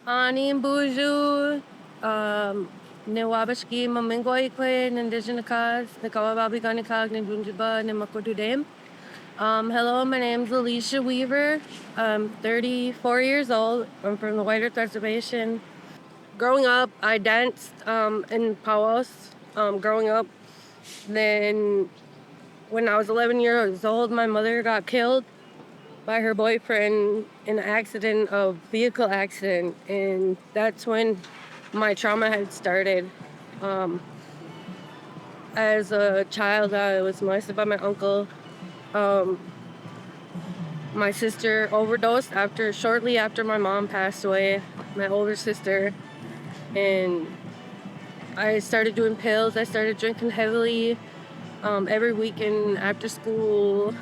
Ani Buju, Newabashki Mamingoikwe, Nindijanakas, Nikawababi Ganikag, Nibunjiba, Nimakududem. Hello, my name's Alicia Weaver. I'm 34 years old. I'm from the White Earth Reservation. Growing up, I danced in powwows. Growing up, then when I was 11 years old, my mother got killed by her boyfriend in an accident, a vehicle accident, and that's when my trauma had started. Um, as a child, I was molested by my uncle. Um, my sister overdosed shortly after my mom passed away, my older sister, and I started doing pills. I started drinking heavily every weekend after school.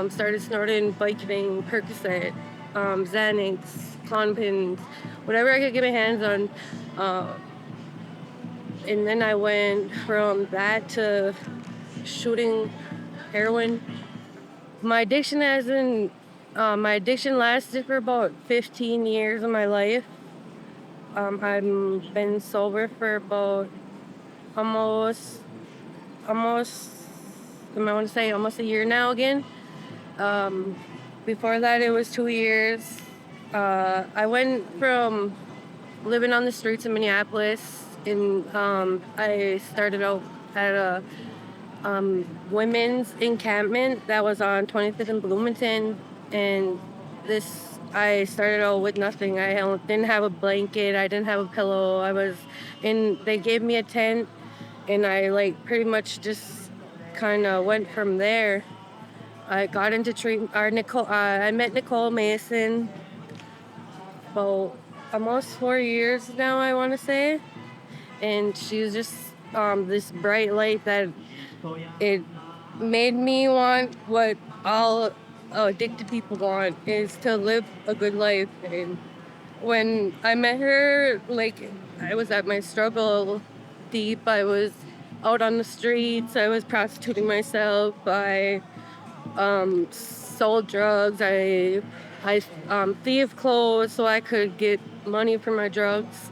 Started snorting Vicodin, Percocet, Xanax, Klonopin, whatever I could get my hands on. Uh, and then I went from that to shooting heroin. My addiction lasted for about 15 years of my life. I've been sober for about almost, almost, I want to say almost a year now again. Um, Before that, it was 2 years. I went from living on the streets in Minneapolis, and I started out at a women's encampment that was on 25th and Bloomington, and I started out with nothing. Didn't have a blanket. I didn't have a pillow. They gave me a tent, and I pretty much just kind of went from there. I got into treatment. I met Nicole Mason about almost 4 years now, I want to say, and she was just this bright light that it made me want what all addicted people want, is to live a good life. And when I met her, I was at my struggle deep. I was out on the streets. I was prostituting myself. I sold drugs. I thieved clothes so I could get money for my drugs,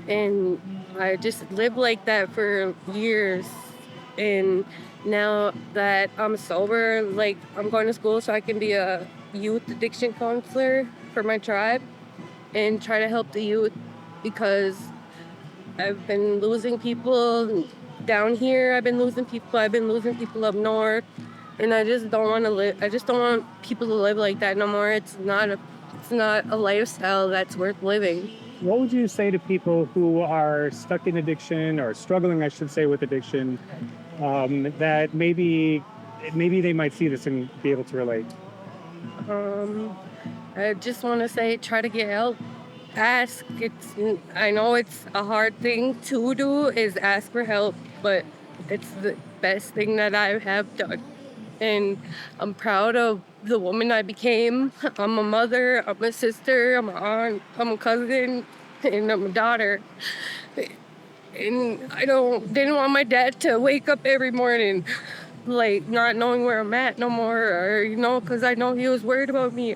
and I just lived like that for years. And now that I'm sober, I'm going to school so I can be a youth addiction counselor for my tribe and try to help the youth, because I've been losing people down here. I've been losing people up north, and I just don't want to live. I just don't want people to live like that no more. It's not a lifestyle that's worth living. What would you say to people who are stuck in addiction or struggling, I should say, with addiction, that maybe they might see this and be able to relate? Um, I just want to say, try to get help. Ask. I know it's a hard thing to do, is ask for help, but it's the best thing that I have done. And I'm proud of the woman I became. I'm a mother, I'm a sister, I'm an aunt, I'm a cousin, and I'm a daughter. And didn't want my dad to wake up every morning not knowing where I'm at no more, or because I know he was worried about me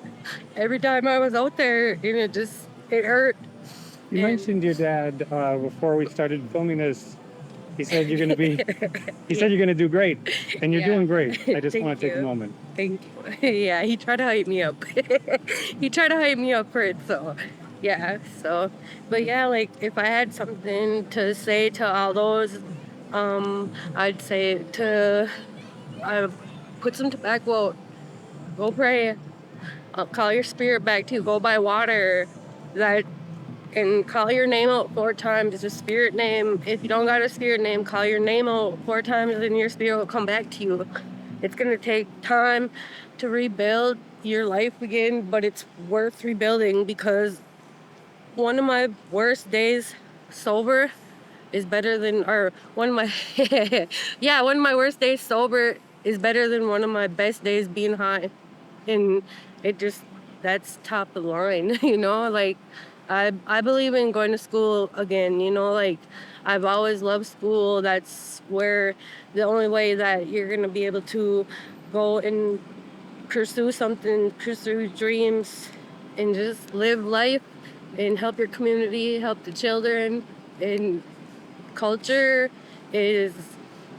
every time I was out there, and it hurt. You mentioned your dad before we started filming this. He said you're going to be. He said you're going to do great, and you're doing great. I just want to take a moment. Thank you. Yeah, he tried to hype me up. He tried to hype me up for it, so yeah. But yeah, if I had something to say to all those, I'd say to put some tobacco out, go pray, call your spirit back to you, go buy water, and call your name out 4 times. It's a spirit name. If you don't got a spirit name, call your name out 4 times, and your spirit will come back to you. It's gonna take time to rebuild your life again, but it's worth rebuilding, because one of my worst days sober is better than, or one of my, yeah, one of my worst days sober is better than one of my best days being high. And it just, that's top of the line, I believe in going to school again, I've always loved school. That's where the only way that you're gonna be able to go and pursue something, pursue dreams, and just live life and help your community, help the children. And culture is,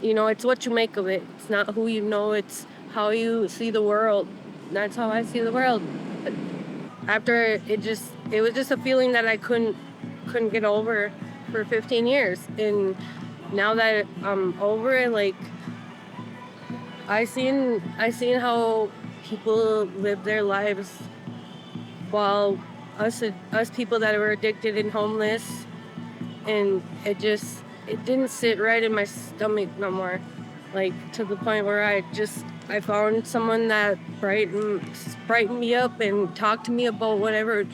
it's what you make of it. It's not who you know, it's how you see the world. That's how I see the world. After it was just a feeling that I couldn't get over for 15 years. And now that I'm over it, like, I seen how people live their lives while us people that were addicted and homeless, and it didn't sit right in my stomach no more. Like, to the point where I found someone that brightened me up and talked to me about whenever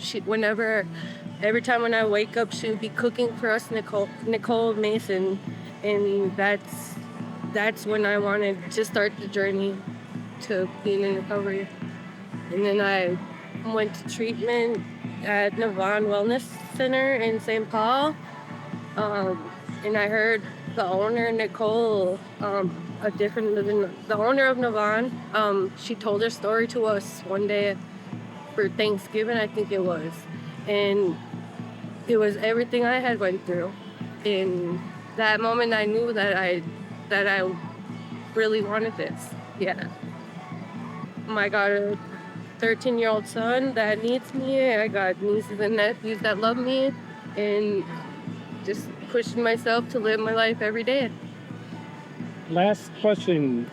every time when I wake up, she would be cooking for us, Nicole Mason. And that's when I wanted to start the journey to being in recovery. And then I went to treatment at Navon Wellness Center in St. Paul. And I heard the owner, Nicole, the owner of Navon, she told her story to us one day for Thanksgiving, I think it was. And it was everything I had went through. In that moment, I knew that I really wanted this. Yeah. I got a 13-year-old son that needs me. I got nieces and nephews that love me, and just pushing myself to live my life every day. Last question.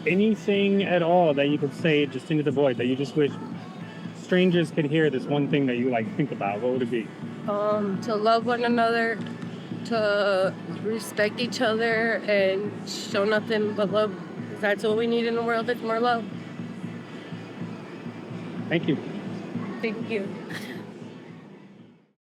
Anything at all that you could say just into the void that you just wish strangers could hear, this one thing that you like think about, what would it be? To love one another, to respect each other, and show nothing but love. That's what we need in the world. It's more love. Thank you. Thank you.